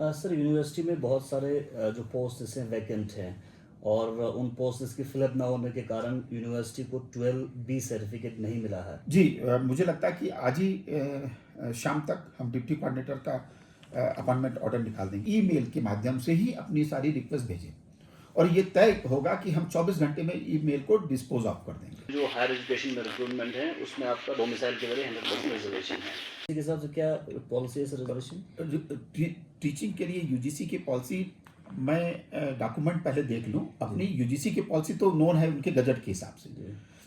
Sir university में बहुत सारे जो पोस्ट हैं वैकेंट हैं और उन पोस्ट की फिलअप ना होने के कारण यूनिवर्सिटी को 12B सर्टिफिकेट नहीं मिला है। जी, मुझे लगता है कि आज ही शाम तक हम डिप्टी कोऑर्डिनेटर का अपॉइंटमेंट ऑर्डर निकाल देंगे। ईमेल के माध्यम से ही अपनी सारी रिक्वेस्ट भेजें और ये तय होगा कि हम 24 घंटे में ईमेल को डिस्पोज ऑफ कर देंगे। जो हायर एजुकेशन में रिक्रूटमेंट है उसमें आपका डोमिसाइल के बारे 100% रिजर्वेशन है। इसी के हिसाब से क्या पॉलिसी है सर रिजर्वेशन? टीचिंग के लिए यूजीसी की पॉलिसी मैं डॉक्यूमेंट पहले देख लूँ। अपनी यूजीसी की पॉलिसी तो नोन है उनके गजट के हिसाब से,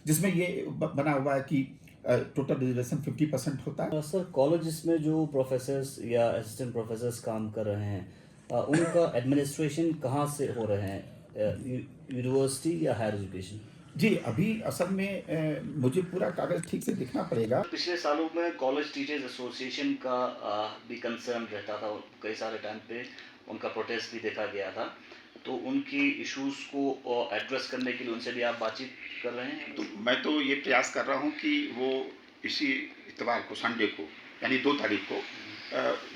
जिसमें ये बना हुआ है कि टोटल रिजर्वेशन 50% होता है। सर कॉलेजेस में जो प्रोफेसर्स या असिस्टेंट प्रोफेसर्स काम कर रहे हैं उनका एडमिनिस्ट्रेशन कहाँ से हो रहे हैं, यूनिवर्सिटी या हायर एजुकेशन? जी, अभी असल में मुझे पूरा कागज़ ठीक से देखना पड़ेगा। पिछले सालों में कॉलेज टीचर्स एसोसिएशन का भी कंसर्न रहता था, कई सारे टाइम पे उनका प्रोटेस्ट भी देखा गया था, तो उनकी इश्यूज को एड्रेस करने के लिए उनसे भी आप बातचीत कर रहे हैं? तो मैं तो ये प्रयास कर रहा हूँ कि वो इसी इतवार को, संडे को, यानी 2 तारीख को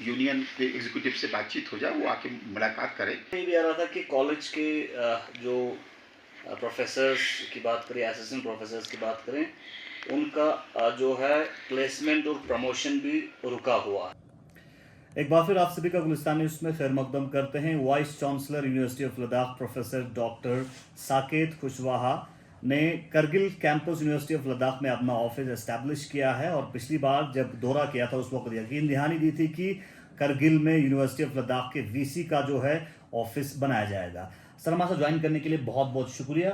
यूनियन के एग्जीक्यूटिव से बातचीत हो जाए, वो आके मुलाकात करें। ये भी आ रहा था कि कॉलेज के जो प्रोफेसर्स की बात करें, असिस्टेंट प्रोफेसर्स की बात करें, उनका जो है प्लेसमेंट और प्रमोशन भी रुका हुआ है। एक बार फिर आप सभी का गुलिस्तान न्यूज़ में खैर मकदम करते हैं। Vice chancellor university of Ladakh professor doctor Saket Kushwaha ने Kargil campus university of Ladakh में अपना ऑफिस एस्टैब्लिश किया है और पिछली बार जब दौरा किया था उस वक्त यकीन दहानी दी थी कि करगिल में यूनिवर्सिटी ऑफ लद्दाख के वीसी का जो है ऑफिस बनाया जाएगा। सर हमारे साथ ज्वाइन करने के लिए बहुत बहुत शुक्रिया।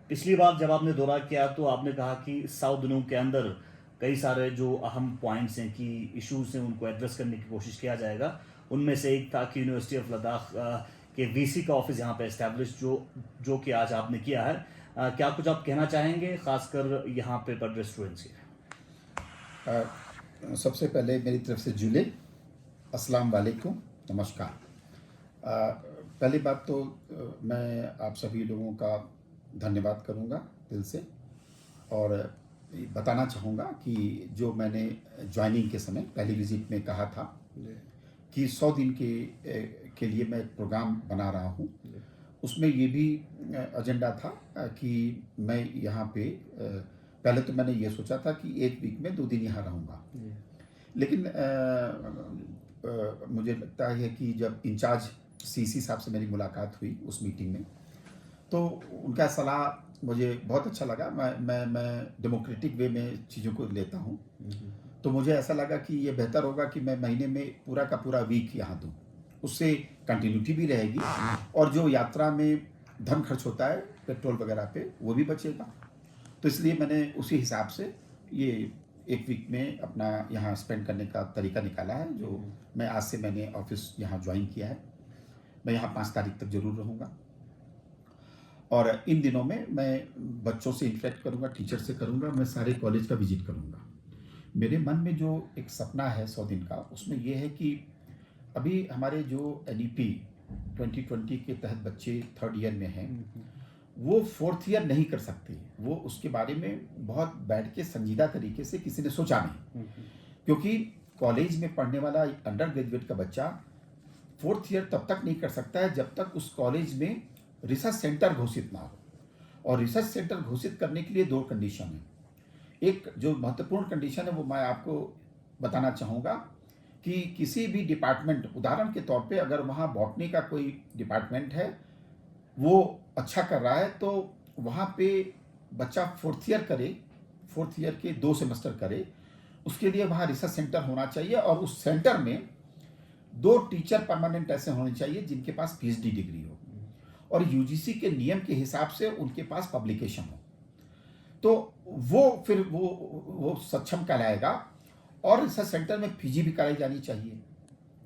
पिछली बार जब आपने दौरा किया तो आपने कहा कि 100 दिनों के अंदर कई सारे जो अहम पॉइंट्स हैं कि इश्यूज हैं उनको एड्रेस करने की कोशिश किया जाएगा। उनमें से एक था कि यूनिवर्सिटी ऑफ लद्दाख के वीसी का ऑफिस यहाँ पे एस्टैब्लिश जो कि आज आपने किया है। क्या कुछ आप कहना चाहेंगे खासकर यहाँ पे पढ़ रहे स्टूडेंट्स के? सबसे पहले मेरी तरफ से जुले अस्सलाम वालेकुम, नमस्कार। पहली बात तो मैं आप सभी लोगों का धन्यवाद करूँगा दिल से और बताना चाहूँगा कि जो मैंने ज्वाइनिंग के समय पहली विज़िट में कहा था कि 100 दिन के लिए मैं एक प्रोग्राम बना रहा हूँ, उसमें ये भी एजेंडा था कि मैं यहाँ पे पहले तो मैंने ये सोचा था कि 1 वीक में 2 दिन यहाँ रहूँगा, लेकिन मुझे लगता है कि जब इंचार्ज सीसी साहब से मेरी मुलाकात हुई उस मीटिंग में, तो उनका सलाह मुझे बहुत अच्छा लगा। मैं डेमोक्रेटिक वे में चीज़ों को लेता हूँ, तो मुझे ऐसा लगा कि ये बेहतर होगा कि मैं महीने में पूरा का पूरा वीक यहाँ दूँ, उससे कंटिन्यूटी भी रहेगी और जो यात्रा में धन खर्च होता है पेट्रोल वगैरह पे वो भी बचेगा। तो इसलिए मैंने उसी हिसाब से ये 1 वीक में अपना यहाँ स्पेंड करने का तरीका निकाला है, जो मैं आज से मैंने ऑफिस यहाँ ज्वाइन किया है। मैं यहाँ 5 तारीख तक ज़रूर रहूँगा और इन दिनों में मैं बच्चों से इंटरेक्ट करूँगा, टीचर से करूँगा, मैं सारे कॉलेज का विजिट करूँगा। मेरे मन में जो एक सपना है 100 दिन का, उसमें ये है कि अभी हमारे जो एनईपी 2020 के तहत बच्चे 3rd ईयर में हैं, वो 4th ईयर नहीं कर सकते। वो उसके बारे में बहुत बैठ के संजीदा तरीके से किसी ने सोचा नहीं, क्योंकि कॉलेज में पढ़ने वाला अंडर ग्रेजुएट का बच्चा 4th ईयर तब तक नहीं कर सकता है जब तक उस कॉलेज में रिसर्च सेंटर घोषित ना हो। और रिसर्च सेंटर घोषित करने के लिए 2 कंडीशन है। एक जो महत्वपूर्ण कंडीशन है वो मैं आपको बताना चाहूँगा कि किसी भी डिपार्टमेंट, उदाहरण के तौर पे अगर वहाँ बॉटनी का कोई डिपार्टमेंट है, वो अच्छा कर रहा है, तो वहाँ पे बच्चा 4th ईयर करे, 4th ईयर के 2 सेमेस्टर करे, उसके लिए वहाँ रिसर्च सेंटर होना चाहिए और उस सेंटर में 2 टीचर परमानेंट ऐसे होने चाहिए जिनके पास पीएचडी डिग्री हो और यूजीसी के नियम के हिसाब से उनके पास पब्लिकेशन हो, तो वो फिर वो सक्षम कहलाएगा। और रिसर्च सेंटर में पीजी भी कराई जानी चाहिए,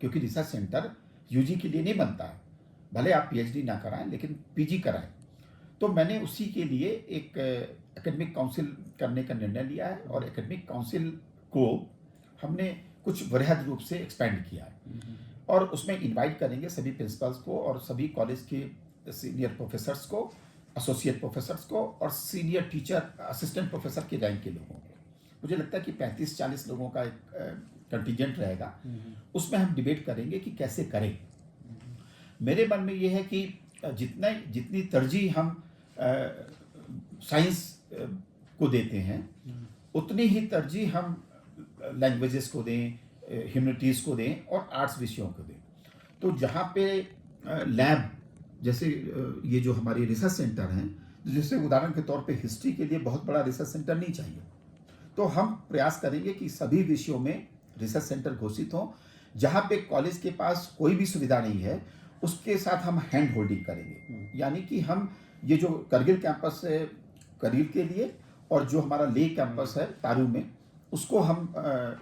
क्योंकि रिसर्च सेंटर यूजी के लिए नहीं बनता है, भले आप पीएचडी ना कराएं लेकिन पीजी कराएं। तो मैंने उसी के लिए एक एकेडमिक काउंसिल करने का निर्णय लिया है और एकेडमिक काउंसिल को हमने कुछ वृहद रूप से एक्सपेंड किया है और उसमें इनवाइट करेंगे सभी प्रिंसिपल्स को और सभी कॉलेज के सीनियर प्रोफेसर्स को, एसोसिएट प्रोफेसर्स को और सीनियर टीचर, असिस्टेंट प्रोफेसर के रैंक के लोगों को। मुझे लगता है कि 35-40 लोगों का एक कंटिजेंट रहेगा, उसमें हम डिबेट करेंगे कि कैसे करें। मेरे मन में ये है कि जितनी तरजीह हम साइंस को देते हैं, उतनी ही तरजीह हम लैंग्वेजेस को दें, ह्यूमैनिटीज़ को दें और आर्ट्स विषयों को दें। तो जहाँ पे लैब जैसे ये जो हमारी रिसर्च सेंटर हैं, जैसे उदाहरण के तौर पे हिस्ट्री के लिए बहुत बड़ा रिसर्च सेंटर नहीं चाहिए, तो हम प्रयास करेंगे कि सभी विषयों में रिसर्च सेंटर घोषित हों। जहाँ पे कॉलेज के पास कोई भी सुविधा नहीं है, उसके साथ हम हैंड होल्डिंग करेंगे। यानी कि हम ये जो करगिल कैंपस है करगिल के लिए, और जो हमारा ले कैंपस है तारू में, उसको हम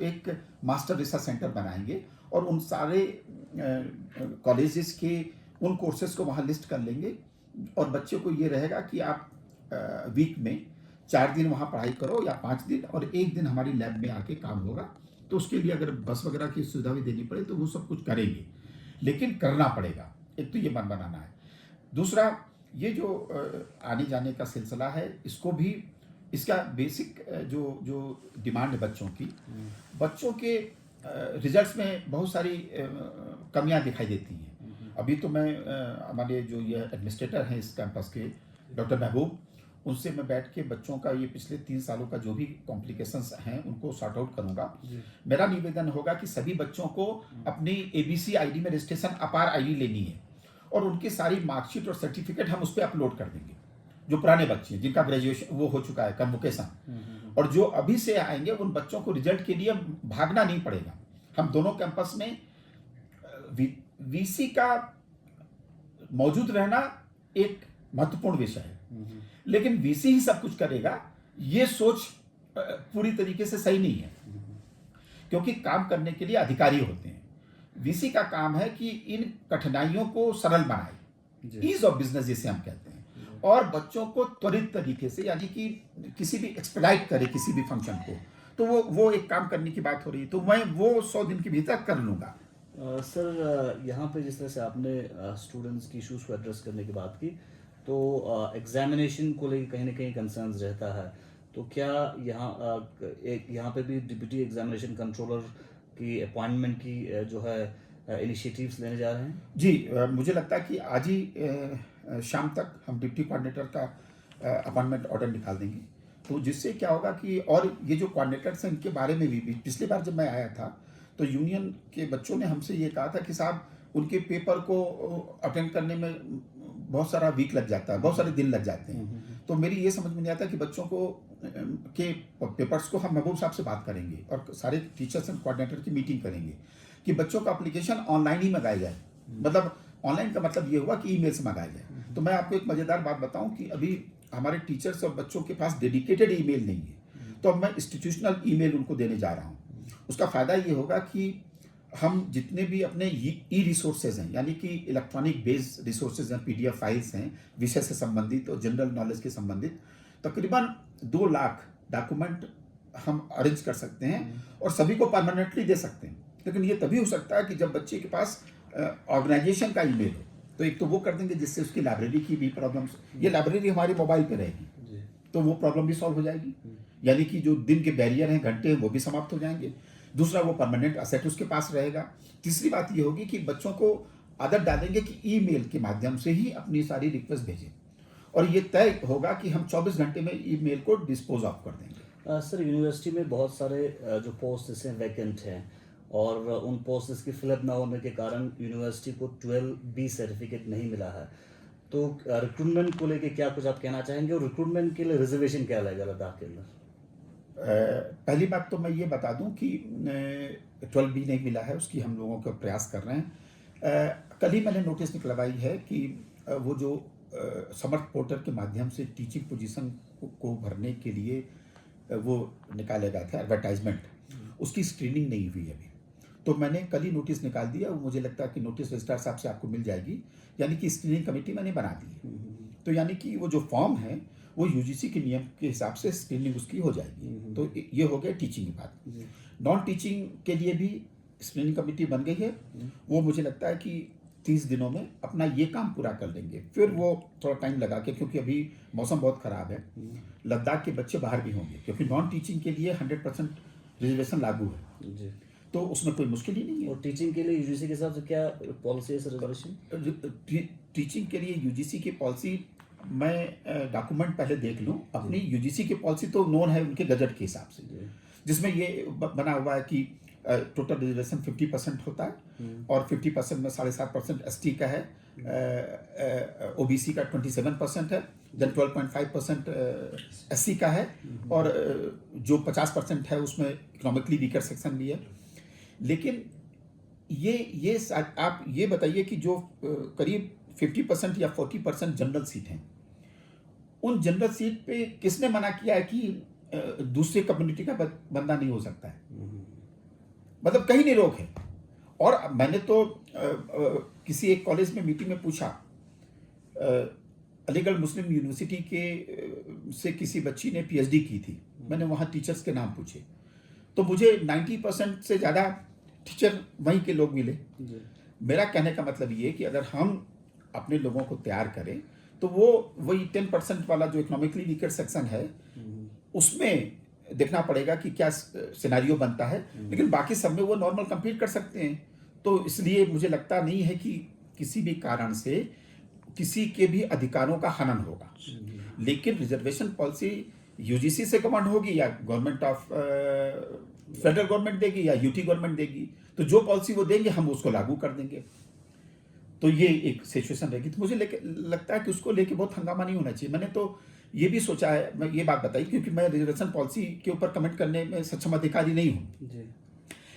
एक मास्टर रिसर्च सेंटर बनाएंगे और उन सारे कॉलेजेस के उन कोर्सेज को वहाँ लिस्ट कर लेंगे। और बच्चे को ये रहेगा कि आप वीक में 4 दिन वहाँ पढ़ाई करो या 5 दिन, और 1 दिन हमारी लैब में आके काम होगा। तो उसके लिए अगर बस वगैरह की सुविधा भी देनी पड़े तो वो सब कुछ करेंगे, लेकिन करना पड़ेगा। एक तो ये मन बनाना है। दूसरा, ये जो आने जाने का सिलसिला है, इसको भी, इसका बेसिक जो डिमांड है बच्चों के रिजल्ट्स में बहुत सारी कमियां दिखाई देती हैं। अभी तो मैं हमारे जो ये एडमिनिस्ट्रेटर हैं इस कैंपस के, डॉक्टर महबूब, उनसे मैं बैठ के बच्चों का ये पिछले 3 सालों का जो भी कॉम्प्लिकेशंस हैं उनको सॉर्ट आउट करूंगा। मेरा निवेदन होगा कि सभी बच्चों को अपनी ABC ID में रजिस्ट्रेशन अपार ID लेनी है, और उनकी सारी मार्कशीट और सर्टिफिकेट हम उस पर अपलोड कर देंगे। जो पुराने बच्चे हैं जिनका ग्रेजुएशन वो हो चुका है, कन्वोकेशन, और जो अभी से आएंगे उन बच्चों को रिजल्ट के लिए भागना नहीं पड़ेगा। हम दोनों कैंपस में VC का मौजूद रहना एक महत्वपूर्ण विषय है, लेकिन VC ही सब कुछ करेगा, ये सोच पूरी तरीके से सही नहीं है, क्योंकि काम करने के लिए अधिकारी होते हैं। VC का काम है कि इन कठिनाइयों को सरल बनाए, ईज ऑफ बिजनेस जिसे हम कहते हैं, और बच्चों को त्वरित तरीके से, यानी कि किसी भी एक्सपेडाइट करे किसी भी फंक्शन को, तो वो एक काम करने की बात हो रही है, तो मैं वो 100 दिन के भीतर कर लूँगा। सर, यहाँ पे जिस तरह से आपने स्टूडेंट्स की इश्यूज को एड्रेस करने की बात की, तो एग्जामिनेशन को लेकर कहीं ना कहीं कंसर्न्स रहता है, तो क्या यहाँ पे भी डिप्टी एग्जामिनेशन कंट्रोलर की अपॉइंटमेंट की जो है इनिशिएटिव्स लेने जा रहे हैं? जी, मुझे लगता है कि आज ही शाम तक हम डिप्टी कोऑर्डिनेटर का अपॉइंटमेंट ऑर्डर निकाल देंगे। तो जिससे क्या होगा कि, और ये जो कोऑर्डिनेटर्स हैं इनके बारे में भी पिछली बार जब मैं आया था तो यूनियन के बच्चों ने हमसे ये कहा था कि साहब, उनके पेपर को अटेंड करने में बहुत सारा वीक लग जाता है, बहुत सारे दिन लग जाते हैं। तो मेरी ये समझ में नहीं आता कि बच्चों को के पेपर्स को हम महबूब साहब से बात करेंगे और सारे टीचर्स एंड कोऑर्डिनेटर की मीटिंग करेंगे कि बच्चों का एप्लीकेशन ऑनलाइन ही मंगाया जाए। मतलब ऑनलाइन का मतलब ये हुआ कि ईमेल से मंगाया जाए। तो मैं आपको एक मज़ेदार बात बताऊं कि अभी हमारे टीचर्स और बच्चों के पास डेडिकेटेड ईमेल नहीं है, तो अब मैं इंस्टीट्यूशनल ईमेल उनको देने जा रहा हूँ। उसका फ़ायदा ये होगा कि हम जितने भी अपने ई रिसोर्सेज हैं, यानी कि इलेक्ट्रॉनिक बेस्ड रिसोर्सेज हैं, PDF फाइल्स हैं विषय से संबंधित और जनरल नॉलेज के संबंधित, तकरीबन 2 लाख डॉक्यूमेंट हम अरेंज कर सकते हैं और सभी को परमानेंटली दे सकते हैं। लेकिन ये तभी हो सकता है कि जब बच्चे के पास ऑर्गेनाइजेशन का ईमेल हो, तो एक तो वो कर देंगे जिससे उसकी लाइब्रेरी की भी प्रॉब्लम, ये लाइब्रेरी हमारी मोबाइल पे रहेगी तो वो प्रॉब्लम भी सॉल्व हो जाएगी, यानी कि जो दिन के बैरियर हैं, घंटे, वो भी समाप्त हो जाएंगे। दूसरा, वो परमानेंट असेट उसके पास रहेगा। तीसरी बात ये होगी कि बच्चों को आदत डालेंगे कि ईमेल के माध्यम से ही अपनी सारी रिक्वेस्ट भेजें, और ये तय होगा कि हम 24 घंटे में ईमेल को डिस्पोज ऑफ कर देंगे। सर, यूनिवर्सिटी में बहुत सारे जो पोस्ट हैं वैकेंट हैं, और उन पोस्ट्स की फिलअप ना होने के कारण यूनिवर्सिटी को 12B सर्टिफिकेट नहीं मिला है। तो रिक्रूटमेंट को लेके क्या कुछ आप कहना चाहेंगे, और रिक्रूटमेंट के लिए रिजर्वेशन क्या लगेगा लद्दाख के अंदर? पहली बात तो मैं ये बता दूं कि 12B नहीं मिला है, उसकी हम लोगों का प्रयास कर रहे हैं। कल ही मैंने नोटिस निकलवाई है कि वो जो समर्थ पोर्टल के माध्यम से टीचिंग पोजीशन को भरने के लिए वो निकाले गए थे एडवर्टाइजमेंट, उसकी स्क्रीनिंग नहीं हुई अभी। तो मैंने कल ही नोटिस निकाल दिया, वो मुझे लगता है कि नोटिस रजिस्ट्रार साहब से आपको मिल जाएगी, यानी कि स्क्रीनिंग कमेटी मैंने बना दी है। तो यानी कि वो जो फॉर्म है वो UGC के नियम के हिसाब से स्क्रीनिंग उसकी हो जाएगी। तो ये हो गया टीचिंग की बात। नॉन टीचिंग के लिए भी स्क्रीनिंग कमेटी बन गई है, वो मुझे लगता है कि 30 दिनों में अपना ये काम पूरा कर लेंगे। फिर वो थोड़ा टाइम लगा के, क्योंकि अभी मौसम बहुत ख़राब है, लद्दाख के बच्चे बाहर भी होंगे, क्योंकि नॉन टीचिंग के लिए 100% रिजर्वेशन लागू है। तो उसमें कोई मुश्किल ही नहीं है। और टीचिंग के लिए यूजीसी के हिसाब से क्या पॉलिसी है सर रिजर्वेशन? टीचिंग के लिए यूजीसी की पॉलिसी मैं डॉक्यूमेंट पहले देख लूँ। अपनी यूजीसी की पॉलिसी तो नोन है उनके गजट के हिसाब से, जिसमें ये बना हुआ है कि टोटल रिजर्वेशन 50% होता है और 50% में 7.5% एसटी का है, ओबीसी का 27% है, देन 12.5% एससी का है, और जो 50% है उसमें इकोनॉमिकली वीकर सेक्शन भी है। लेकिन ये आप ये बताइए कि जो करीब 50% या 40% जनरल सीट हैं, उन जनरल सीट पे किसने मना किया है कि दूसरे कम्युनिटी का बंदा नहीं हो सकता है? मतलब कहीं नहीं रोक है। और मैंने तो किसी एक कॉलेज में मीटिंग में पूछा, अलीगढ़ मुस्लिम यूनिवर्सिटी के से किसी बच्ची ने पीएचडी की थी। मैंने वहाँ टीचर्स के नाम पूछे तो मुझे 90% से ज़्यादा टीचर वहीं के लोग मिले। मेरा कहने का मतलब ये कि अगर हम अपने लोगों को तैयार करें तो वो वही 10% वाला जो इकोनॉमिकली वीकर सेक्शन है उसमें देखना पड़ेगा कि क्या सिनेरियो बनता है, लेकिन बाकी सब में वो नॉर्मल कंपीट कर सकते हैं। तो इसलिए मुझे लगता नहीं है कि किसी भी कारण से किसी के भी अधिकारों का हनन होगा। लेकिन रिजर्वेशन पॉलिसी यूजीसी से कमांड होगी या गवर्नमेंट ऑफ फेडरल गवर्नमेंट देगी या यूटी गवर्नमेंट देगी, तो जो पॉलिसी वो देंगे हम उसको लागू कर देंगे। तो ये एक सिचुएशन रहेगी। तो मुझे लगता है कि उसको लेके बहुत हंगामा नहीं होना चाहिए। मैंने तो ये भी सोचा है, मैं ये बात बताई क्योंकि मैं रिजर्वेशन पॉलिसी के ऊपर कमेंट करने में सक्षम अधिकारी नहीं हूँ,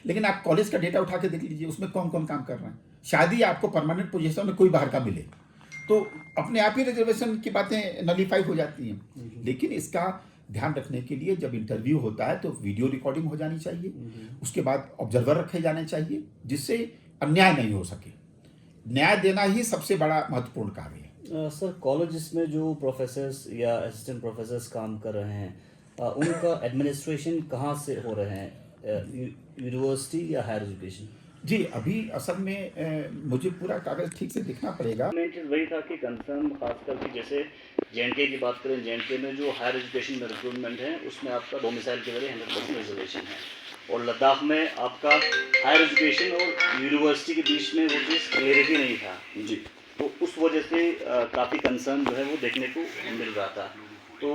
लेकिन आप कॉलेज का डेटा उठा के देख लीजिए, उसमें कौन कौन काम कर रहे हैं। शायद ही आपको परमानेंट पोजीशन में कोई बाहर का मिले, तो अपने आप ही रिजर्वेशन की बातें नलीफाई हो जाती हैं। लेकिन इसका ध्यान रखने के लिए जब इंटरव्यू होता है तो वीडियो रिकॉर्डिंग हो जानी चाहिए, उसके बाद ऑब्जर्वर रखे जाने चाहिए जिससे अन्याय नहीं हो सके। न्याय देना ही सबसे बड़ा महत्वपूर्ण कार्य है। सर कॉलेजेस में जो प्रोफेसर्स या असिस्टेंट प्रोफेसर्स काम कर रहे हैं, उनका एडमिनिस्ट्रेशन कहाँ से हो रहे हैं, यूनिवर्सिटी या हायर एजुकेशन? जी, अभी असल में मुझे पूरा कागज़ ठीक से देखना पड़ेगा। मेन चीज़ वही था कि कंसर्न खासकर कि जैसे जेएनके की बात करें, जेएनके में जो हायर एजुकेशन में रिक्रूटमेंट है उसमें आपका डोमिसाइल के जरिए 100% रिजर्वेशन है, और लद्दाख में आपका हायर एजुकेशन और यूनिवर्सिटी के बीच में वो चीज़ क्लियरिटी नहीं था जी। तो उस वजह से काफ़ी कंसर्न जो है वो देखने को मिल रहा था। तो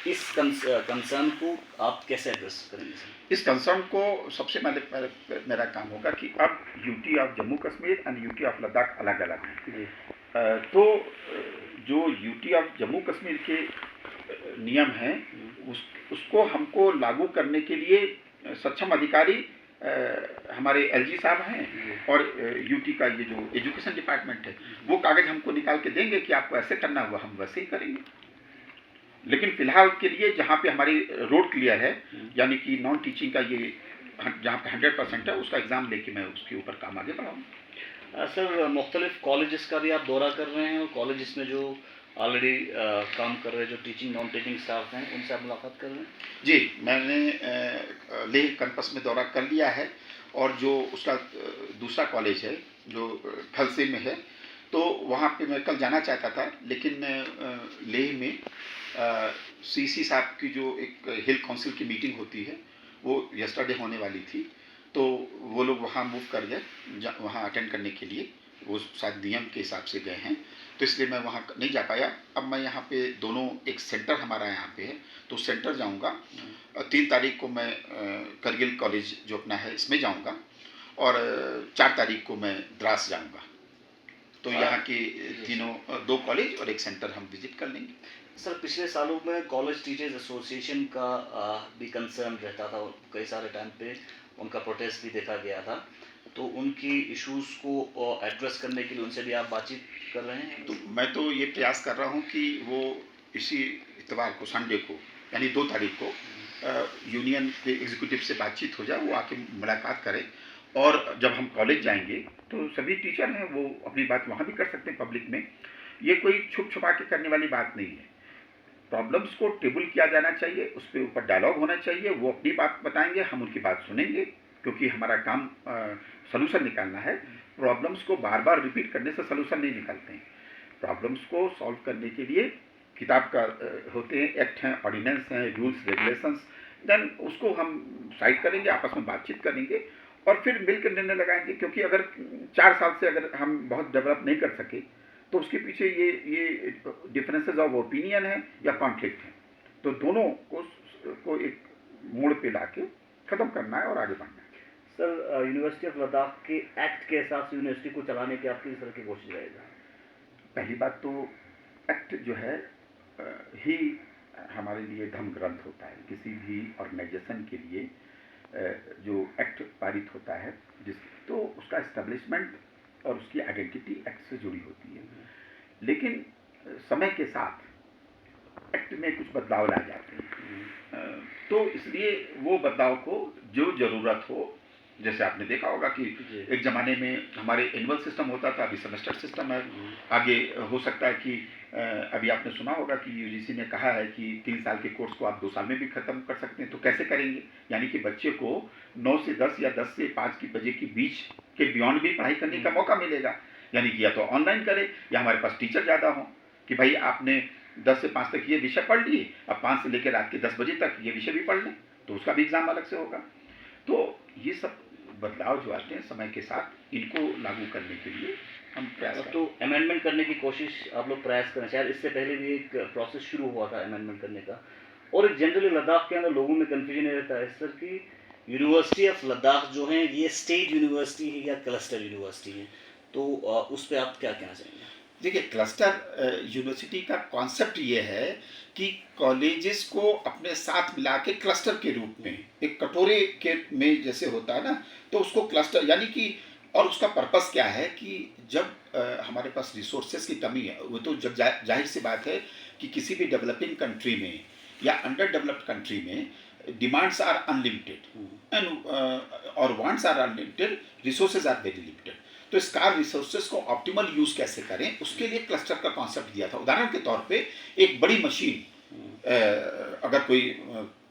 इस कंसर्न को आप कैसे एड्रेस करेंगे सर? इस कंसर्न को सबसे पहले मेरा काम होगा कि अब UT of Jammu Kashmir and UT of Ladakh अलग अलग है। तो जो यूटी ऑफ जम्मू कश्मीर के नियम हैं उसको हमको लागू करने के लिए सक्षम अधिकारी हमारे एलजी साहब हैं, और यूटी का ये जो एजुकेशन डिपार्टमेंट है वो कागज़ हमको निकाल के देंगे कि आपको ऐसे करना हुआ हम वैसे ही करेंगे। लेकिन फिलहाल के लिए जहाँ पे हमारी रोड क्लियर है, यानी कि नॉन टीचिंग का ये जहाँ पे 100% है उसका एग्ज़ाम लेके मैं उसके ऊपर काम आगे बढ़ाऊँ। सर मुख्तलिफ कॉलेजेस का भी आप दौरा कर रहे हैं और कॉलेजेस में जो ऑलरेडी काम कर रहे हैं, जो टीचिंग नॉन टीचिंग स्टाफ हैं, उनसे आप मुलाकात कर रहे हैं? जी, मैंने लेह कैंपस में दौरा कर लिया है, और जो उसका दूसरा कॉलेज है जो खलसे में है, तो वहाँ पे मैं कल जाना चाहता था, लेकिन लेह में सीसी साहब की जो एक हिल काउंसिल की मीटिंग होती है वो यस्टरडे होने वाली थी, तो वो लोग वहाँ मूव कर गए वहाँ अटेंड करने के लिए। वो शायद नियम के हिसाब से गए हैं, तो इसलिए मैं वहाँ नहीं जा पाया। अब मैं यहाँ पे दोनों एक सेंटर हमारा यहाँ पे है तो सेंटर जाऊँगा। 3 तारीख को मैं करगिल कॉलेज जो अपना है इसमें जाऊँगा, और 4 तारीख को मैं द्रास जाऊँगा। तो यहाँ के तीनों 2 कॉलेज और एक सेंटर हम विजिट कर लेंगे। सर पिछले सालों में कॉलेज टीचर्स एसोसिएशन का भी कंसर्न रहता था, कई सारे टाइम पे उनका प्रोटेस्ट भी देखा गया था, तो उनकी इश्यूज़ को एड्रेस करने के लिए उनसे भी आप बातचीत कर रहे हैं? तो मैं तो ये प्रयास कर रहा हूँ कि वो इसी इतवार को, संडे को, यानी 2 तारीख को यूनियन के एग्जीक्यूटिव से बातचीत हो जाए, वो आके मुलाकात करें, और जब हम कॉलेज जाएंगे तो सभी टीचर हैं वो अपनी बात वहाँ भी कर सकते हैं पब्लिक में। ये कोई छुप छुपा के करने वाली बात नहीं है। प्रॉब्लम्स को टेबल किया जाना चाहिए, उस पर ऊपर डायलॉग होना चाहिए, वो अपनी बात बताएंगे, हम उनकी बात सुनेंगे, क्योंकि हमारा काम सलूशन निकालना है। प्रॉब्लम्स को बार बार रिपीट करने से सलूशन नहीं निकलते हैं। प्रॉब्लम्स को सॉल्व करने के लिए किताब का होते हैं, एक्ट हैं, ऑर्डिनेंस हैं, रूल्स रेगुलेशंस, देन उसको हम साइड करेंगे, आपस में बातचीत करेंगे और फिर मिलकर निर्णय लगाएंगे, क्योंकि अगर 4 साल से अगर हम बहुत डेवलप नहीं कर सके तो उसके पीछे ये डिफरेंसेस ऑफ ओपिनियन है या कॉन्फ्लिक्ट है, तो दोनों को एक मोड़ पे लाके ख़त्म करना है और आगे बढ़ना है। सर, यूनिवर्सिटी ऑफ लद्दाख के एक्ट के हिसाब से यूनिवर्सिटी को चलाने की आपकी इस तरह की कोशिश रहेगा? पहली बात तो एक्ट जो है ही हमारे लिए धर्म ग्रंथ होता है। किसी भी ऑर्गेनाइजेशन के लिए जो एक्ट पारित होता है तो उसका इस्टेब्लिशमेंट और उसकी आइडेंटिटी एक्ट से जुड़ी होती है, लेकिन समय के साथ एक्ट में कुछ बदलाव लाए जाते हैं, तो इसलिए वो बदलाव को जो ज़रूरत हो, जैसे आपने देखा होगा कि एक ज़माने में हमारे एनुअल सिस्टम होता था, अभी सेमेस्टर सिस्टम है। आगे हो सकता है कि अभी आपने सुना होगा कि यूजीसी ने कहा है कि 3 साल के कोर्स को आप 2 साल में भी ख़त्म कर सकते हैं। तो कैसे करेंगे? यानी कि बच्चे को 9 से 10 या 10 से 5 बजे के बीच के बियॉन्ड भी पढ़ाई करने का मौका मिलेगा। यानी कि या तो ऑनलाइन करें या हमारे पास टीचर ज़्यादा हों कि भाई आपने 10 से 5 तक ये विषय पढ़ लिए, अब 5 से लेकर रात के 10 बजे तक ये विषय भी पढ़ लें, तो उसका भी एग्ज़ाम अलग से होगा। तो ये सब बदलाव जो आते हैं समय के साथ, इनको लागू करने के लिए हम प्रयास तो अमेंडमेंट करने की कोशिश आप लोग प्रयास करें। शायद इससे पहले भी एक प्रोसेस शुरू हुआ था अमेंडमेंट करने का, और एक जनरली लद्दाख के अंदर लोगों में कन्फ्यूजन ये रहता है सर कि यूनिवर्सिटी ऑफ लद्दाख जो है ये स्टेट यूनिवर्सिटी है या क्लस्टर यूनिवर्सिटी है, तो उस पर आप क्या कहना चाहेंगे? देखिए, क्लस्टर यूनिवर्सिटी का कॉन्सेप्ट ये है कि कॉलेजेस को अपने साथ मिला के क्लस्टर के रूप में, एक कटोरे के में जैसे होता है ना, तो उसको क्लस्टर यानी कि, और उसका पर्पस क्या है कि जब हमारे पास रिसोर्सेज की कमी है, वो तो जब जाहिर सी बात है कि किसी भी डेवलपिंग कंट्री में या अंडर डेवलप्ड कंट्री में डिमांड्स आर अनलिमिटेड एंड और wants are unlimited, resources are very limited. तो स्कार रिसोर्सेज को ऑप्टिमल यूज कैसे करें, उसके लिए क्लस्टर का कॉन्सेप्ट दिया था। उदाहरण के तौर पे एक बड़ी मशीन, अगर कोई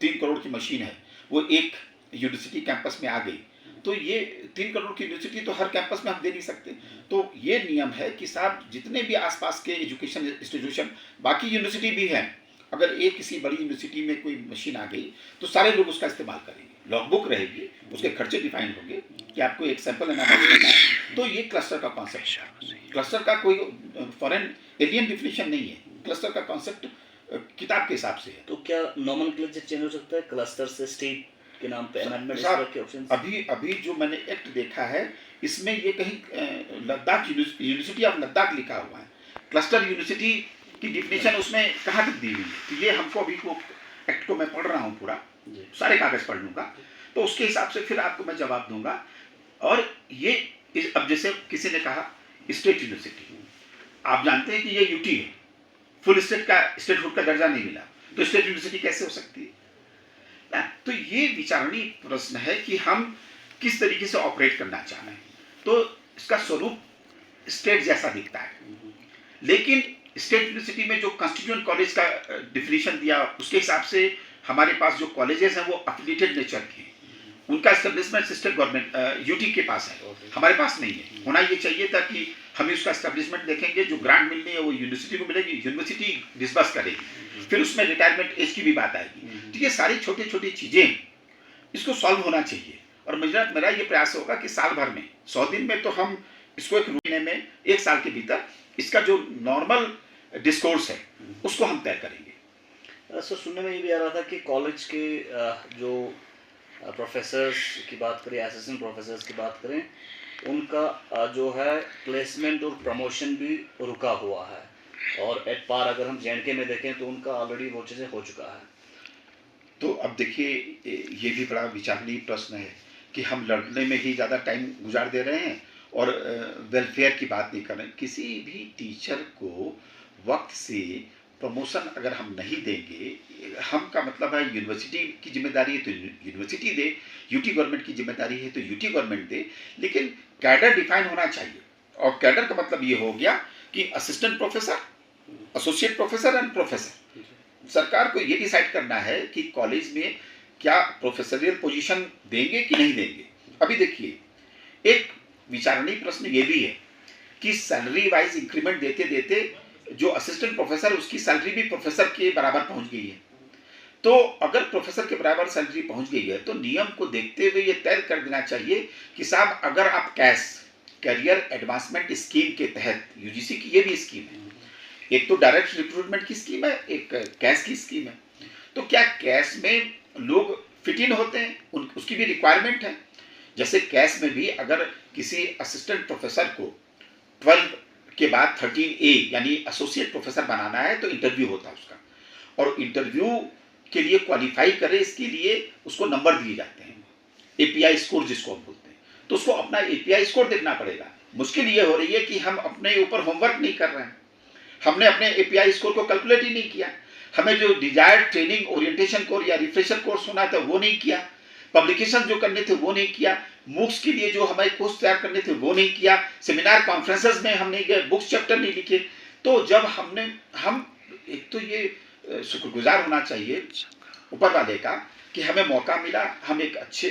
3 करोड़ की मशीन है, वो एक यूनिवर्सिटी कैंपस में आ गई, तो ये 3 करोड़ की यूनिवर्सिटी तो हर कैंपस में हम दे नहीं सकते। तो ये नियम है कि साहब जितने भी आसपास के एजुकेशन इंस्टीट्यूशन, बाकी यूनिवर्सिटी भी हैं, अगर एक किसी बड़ी यूनिवर्सिटी में कोई मशीन आ गई तो सारे लोग उसका इस्तेमाल करेंगे, लॉगबुक रहेगी, उसके खर्चे डिफाइन होंगे कि आपको एक सैंपल एनालिसिस करना है। तो ये क्लस्टर का कॉन्सेप्ट है। क्लस्टर का कोई फॉरेन एलियन डिफिनेशन नहीं है, क्लस्टर का कॉन्सेप्ट किताब के हिसाब से है। तो क्या नॉमेनक्लेचर चेंज हो सकता है क्लस्टर से स्टेट के नाम पे अमेंडमेंट के ऑप्शंस? अभी जो मैंने एक्ट देखा है, इसमें ये कहीं लद्दाख यूनिवर्सिटी ऑफ लद्दाख लिखा हुआ है, क्लस्टर यूनिवर्सिटी की डिफिनेशन उसमें कहाँ तक दी हुई है? तो ये हमको अभी को एक्ट को मैं पढ़ रहा हूँ पूरा, सारे कागज पढ़ लूँगा, तो उसके हिसाब से फिर आपको मैं जवाब दूंगा। और ये अब जैसे किसी ने कहा स्टेट यूनिवर्सिटी, आप जानते हैं कि ये यूटी है, फुल स्टेट का स्टेटहुड का दर्जा नहीं मिला, तो स्टेट यूनिवर्सिटी कैसे हो सकती है ना? तो ये विचारणीय प्रश्न है कि हम किस तरीके से ऑपरेट करना चाह रहे हैं। तो इसका स्वरूप स्टेट जैसा दिखता है, लेकिन स्टेट यूनिवर्सिटी में जो कॉन्स्टिट्यूएंट कॉलेज का डिफिनीशन दिया, उसके हिसाब से हमारे पास जो कॉलेजेस हैं वो अफिलिएटेड नेचर के हैं, उनका एस्टेब्लिशमेंट सिस्टम गवर्नमेंट यूटी के पास है, हमारे पास नहीं है। होना ये चाहिए था कि हम उसका एस्टेब्लिशमेंट देखेंगे, जो ग्रांट मिलनी है वो यूनिवर्सिटी को मिलेगी, यूनिवर्सिटी डिस्बर्स करेगी, फिर उसमें रिटायरमेंट एज की भी बात आएगी। तो ये सारी छोटी छोटी चीज़ें, इसको सॉल्व होना चाहिए। और मेरा ये प्रयास होगा कि साल भर में 100 दिन में तो हम इसको एक रूटीन में 1 साल के भीतर इसका जो नॉर्मल डिस्कोर्स है उसको हम तय करेंगे। सर, सुनने में ये भी आ रहा था कि कॉलेज के जो प्रोफेसर्स की बात करें, असिस्टेंट प्रोफेसर्स की बात करें, उनका जो है प्लेसमेंट और प्रमोशन भी रुका हुआ है, और एट पार अगर हम जेएनके में देखें तो उनका ऑलरेडी वो चीज़ें हो चुका है। तो अब देखिए, ये भी बड़ा विचारणीय प्रश्न है कि हम लड़ने में ही ज़्यादा टाइम गुजार दे रहे हैं और वेलफेयर की बात नहीं कर रहे हैं। किसी भी टीचर को वक्त से प्रमोशन अगर हम नहीं देंगे, हम का मतलब है यूनिवर्सिटी की जिम्मेदारी है तो यूनिवर्सिटी दे, यूटी गवर्नमेंट की जिम्मेदारी है तो यूटी गवर्नमेंट दे, लेकिन कैडर डिफाइन होना चाहिए। और कैडर का मतलब ये हो गया कि assistant professor, associate professor and professor. सरकार को ये डिसाइड करना है कि कॉलेज में क्या प्रोफेसरियल पोजीशन देंगे कि नहीं देंगे। अभी देखिए, एक विचारणीय प्रश्न ये भी है कि सैलरी वाइज इंक्रीमेंट देते देते जो असिस्टेंट प्रोफेसर, उसकी सैलरी भी प्रोफेसर के बराबर पहुंच गई है। तो अगर प्रोफेसर के बराबर सैलरी पहुंच गई है तो नियम को देखते हुए ये तय कर देना चाहिए कि साहब अगर आप कैरियर एडवांसमेंट स्कीम के तहत, यूजीसी की ये भी स्कीम है, एक तो डायरेक्ट रिक्रूटमेंट की स्कीम है, एक कैश की स्कीम है, तो क्या कैश में लोग फिट इन होते हैं, उसकी भी रिक्वायरमेंट है। जैसे कैश में भी अगर किसी असिस्टेंट प्रोफेसर को 12 के बाद 13A यानी एसोसिएट प्रोफेसर बनाना है तो इंटरव्यू होता है उसका, और इंटरव्यू के लिए क्वालिफाई करे इसके लिए उसको नंबर दिए जाते हैं, एपीआई स्कोर जिसको हम बोलते हैं, तो उसको अपना एपीआई स्कोर देखना पड़ेगा। मुश्किल ये हो रही है कि हम अपने ऊपर होमवर्क नहीं कर रहे हैं, हमने अपने एपीआई स्कोर को कैलकुलेट ही नहीं किया, हमें जो डिजायर्ड ट्रेनिंग ओरिएंटेशन कोर्स या रिफ्रेशर कोर्स होना था वो नहीं किया, पब्लिकेशन जो करने थे वो नहीं किया, मूक्स के लिए जो हमारे कोर्स तैयार करने थे वो नहीं किया, सेमिनार कॉन्फ्रेंसेस में हमने बुक्स चैप्टर नहीं लिखे। तो जब हम एक तो ये शुक्रगुजार होना चाहिए ऊपर वाले का कि हमें मौका मिला, हम एक अच्छे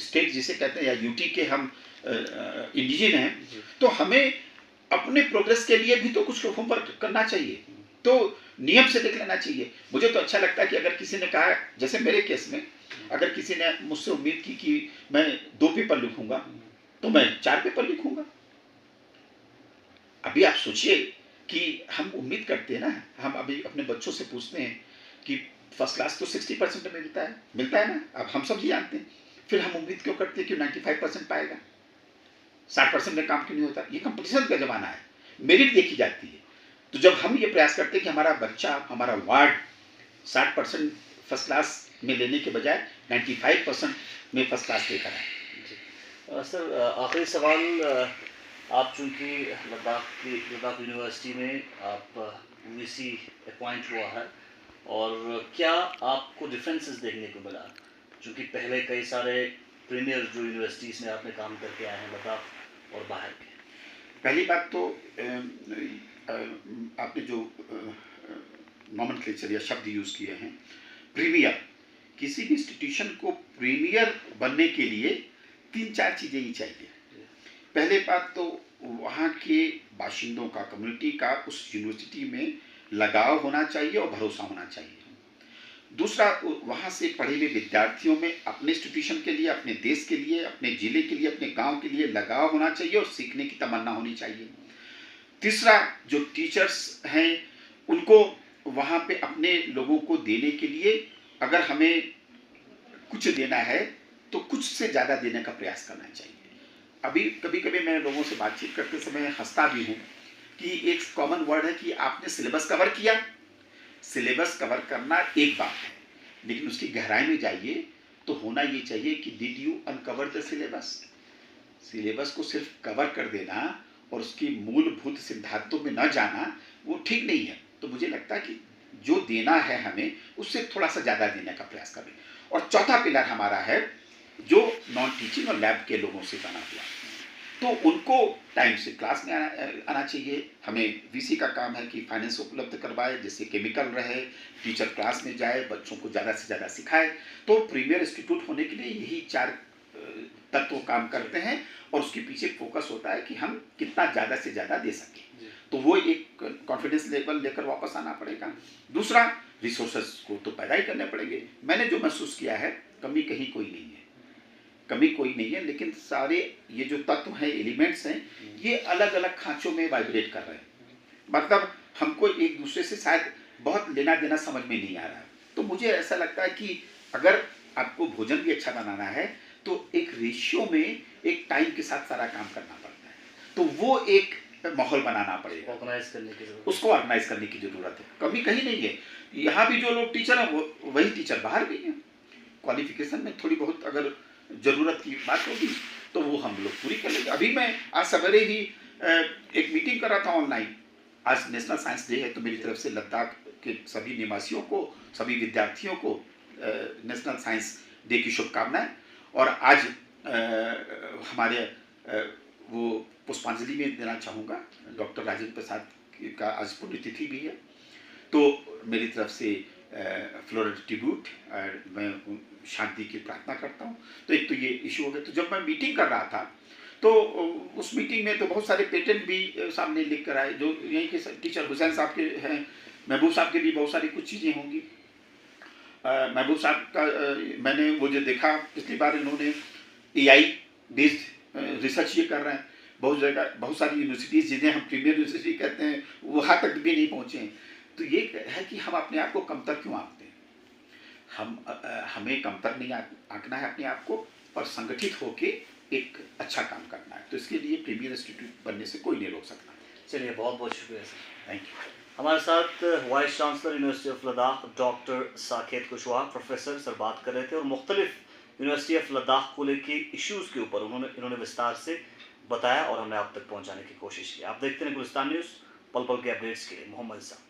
स्टेट जिसे कहते हैं या यूटी के हम इंडिजन हैं, तो हमें अपने प्रोग्रेस के लिए भी तो कुछ होमवर्क करना चाहिए, तो नियम से देख लेना चाहिए। मुझे तो अच्छा लगता है कि अगर किसी ने कहा, जैसे मेरे केस में अगर किसी ने मुझसे उम्मीद की कि मैं 2 पेपर लिखूंगा तो मैं 4 पेपर लिखूंगा। अभी आप सोचिए कि हम उम्मीद करते हैं ना, हम अभी अपने बच्चों से पूछते हैं कि फर्स्ट क्लास तो 60% में मिलता है ना, अब हम सब जानते हैं, फिर हम उम्मीद क्यों करते हैं कि 95% पाएगा, 60% में काम क्यों नहीं होता। ये कंपटीशन का जमाना है, मेरिट देखी जाती है। तो जब हम ये प्रयास करते हैं कि हमारा बच्चा, हमारा वार्ड 60% फर्स्ट क्लास में लेने के बजाय 95% में फर्स्ट क्लास लेकर आए। सर आखिरी सवाल, आप चूँकि लद्दाख यूनिवर्सिटी में आप वीसी अपॉइंट हुआ है, और क्या आपको डिफरेंसेस देखने को मिला, चूँकि पहले कई सारे प्रीमियर जो यूनिवर्सिटीज़ में आपने काम करके आए हैं लद्दाख और बाहर के? पहली बात तो आपने जो नॉमेनक्लेचर या शब्द यूज़ किए हैं, प्रीमियर, किसी भी इंस्टीट्यूशन को प्रीमियर बनने के लिए 3-4 चीज़ें ही चाहिए। पहले बात तो वहाँ के बाशिंदों का, कम्युनिटी का उस यूनिवर्सिटी में लगाव होना चाहिए और भरोसा होना चाहिए। दूसरा, वहाँ से पढ़े हुए विद्यार्थियों में अपने इंस्टीट्यूशन के लिए, अपने देश के लिए, अपने ज़िले के लिए, अपने गांव के लिए लगाव होना चाहिए और सीखने की तमन्ना होनी चाहिए। तीसरा, जो टीचर्स हैं उनको वहाँ पे अपने लोगों को देने के लिए, अगर हमें कुछ देना है तो कुछ से ज़्यादा देने का प्रयास करना चाहिए। अभी कभी कभी मैं लोगों से बातचीत करते समय हंसता भी हूँ कि एक कॉमन वर्ड है कि आपने सिलेबस कवर किया। सिलेबस कवर करना एक बात है, लेकिन उसकी गहराई में जाइए तो होना ये चाहिए कि did you uncover the syllabus. Syllabus को सिर्फ कवर कर देना और उसकी मूलभूत सिद्धांतों में न जाना वो ठीक नहीं है। तो मुझे लगता है कि जो देना है हमें उससे थोड़ा सा ज़्यादा देने का प्रयास करें। और चौथा पिलर हमारा है जो नॉन टीचिंग और लैब के लोगों से बना हुआ, तो उनको टाइम से क्लास में आना चाहिए। हमें वीसी का काम है कि फाइनेंस उपलब्ध करवाए, जैसे केमिकल रहे, टीचर क्लास में जाए, बच्चों को ज़्यादा से ज़्यादा सिखाए। तो प्रीमियर इंस्टीट्यूट होने के लिए यही 4 तत्व काम करते हैं और उसके पीछे फोकस होता है कि हम कितना ज़्यादा से ज़्यादा दे सकें। तो वो एक कॉन्फिडेंस लेवल लेकर वापस आना पड़ेगा। दूसरा, रिसोर्सेस को तो पैदा ही करने पड़ेंगे। मैंने जो महसूस किया है, कमी कहीं कोई नहीं है, कमी कोई नहीं है, लेकिन सारे ये जो तत्व हैं, एलिमेंट्स हैं, ये अलग अलग खांचों में वाइब्रेट कर रहे हैं। मतलब हमको एक दूसरे से शायद बहुत लेना देना समझ में नहीं आ रहा है। तो मुझे ऐसा लगता है कि अगर आपको भोजन भी अच्छा बनाना है तो एक रेशियो में, एक टाइम के साथ सारा काम करना पड़ता है। तो वो एक माहौल बनाना पड़ेगा, ऑर्गेनाइज करने की ज़रूरत, उसको ऑर्गेनाइज करने की ज़रूरत है। कमी कहीं नहीं है, यहाँ भी जो लोग टीचर हैं वो वही टीचर बाहर भी हैं। क्वालिफिकेशन में थोड़ी बहुत अगर ज़रूरत की बात होगी तो वो हम लोग पूरी कर लेंगे। अभी मैं आज सवेरे ही एक मीटिंग कर रहा था ऑनलाइन। आज नेशनल साइंस डे है, तो मेरी तरफ से लद्दाख के सभी निवासियों को, सभी विद्यार्थियों को नेशनल साइंस डे की शुभकामनाएं। और आज हमारे वो पुष्पांजलि में देना चाहूँगा, डॉक्टर राजेंद्र प्रसाद का आज पुण्यतिथि भी है, तो मेरी तरफ से फ्लोरल ट्रिब्यूट और मैं शांति की प्रार्थना करता हूँ। तो एक तो ये इशू हो गया। तो जब मैं मीटिंग कर रहा था तो उस मीटिंग में तो बहुत सारे पेटेंट भी सामने लिख कर आए, जो यहीं के टीचर हुसैन साहब के हैं, महबूब साहब के भी बहुत सारी कुछ चीज़ें होंगी। महबूब साहब का मैंने वो जो देखा पिछली बार, इन्होंने AI बेस्ड रिसर्च ये कर रहे हैं। बहुत जगह बहुत सारी यूनिवर्सिटीज़ जिन्हें हम प्रीमियर यूनिवर्सिटी कहते हैं, वहाँ तक भी नहीं पहुँचे हैं। तो ये है कि हम अपने आप को कमतर क्यों आंकते हैं। हमें कमतर नहीं आंकना है अपने आप को, और संगठित होके एक अच्छा काम करना है। तो इसके लिए प्रीमियर इंस्टीट्यूट बनने से कोई नहीं रोक सकता। चलिए, बहुत बहुत शुक्रिया सर। Thank you. हमारे साथ vice chancellor university of Ladakh doctor Saket Kushwaha professor sir बात कर रहे थे, और मुख्तलिफ यूनिवर्सिटी ऑफ लद्दाख को लेके इश्यूज़ के ऊपर इन्होंने विस्तार से बताया और हमने आप तक पहुंचाने की कोशिश की। आप देखते हैं गुलिस्तान न्यूज़, पल पल के अपडेट्स के लिए मोहम्मद साहब।